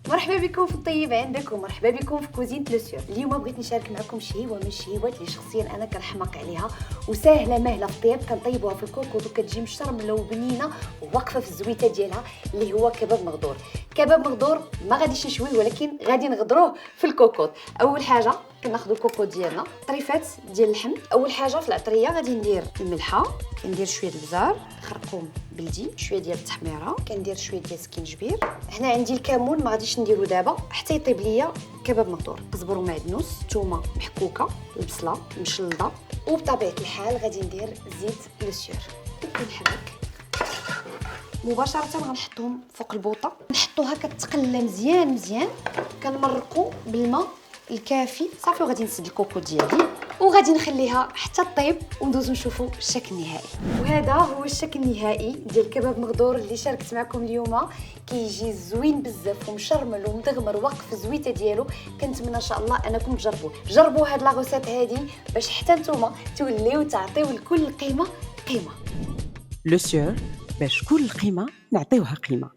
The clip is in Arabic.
مرحبا بكم في الطيب عندك ومرحبا بكم في كوزينة لوسيور. اليوم بغيت نشارك معكم شهيوه من الشهيوات اللي شخصيا انا كنحماق عليها وساهله ماهله في الطياب. كنطيبوها في الكوكوط وكتجي مشرمله وبنينه وواقفه في الزويته ديالها اللي هو كباب مغدور. كباب مغدور ما غاديش نشويه ولكن غادي نغدروه في الكوكوط. اول حاجه كناخذوا الكوكوط ديالنا، طريفات ديال اللحم. اول حاجه في العطريه غادي ندير الملحه، كندير شويه البزار، خرقوم بلدي، شويه ديال التحميره، كندير شويه ديال السكينجبير. هنا عندي الكمون ما غاديش نديرو دابا حتى يطيب ليا كباب مغدور. قزبر ومعدنوس، ثومه محكوكه، البصله مشلضه، وبطبيعه الحال غادي ندير زيت لوسيور ونحرك مباشره. غنحطهم فوق البوطه، نحطوها كتقلى مزيان مزيان، كنمرقوا بالماء الكافي صافي. وغادي نسد الكوكو ديالي وغادي نخليها حتى طيب وندوزو نشوفوا الشكل النهائي. وهذا هو الشكل النهائي ديال الكباب مغدور اللي شاركت معكم اليوم. كيجي زوين بزاف ومشرمل ومدغمر واقف الزويته ديالو. كنتمنى ان شاء الله انكم تجربوا هاد لاغوسيت هادي باش حتى نتوما توليو تعطيو لكل قيمه قيمه. لوسيور، باش كل قيمة نعطيوها قيمة.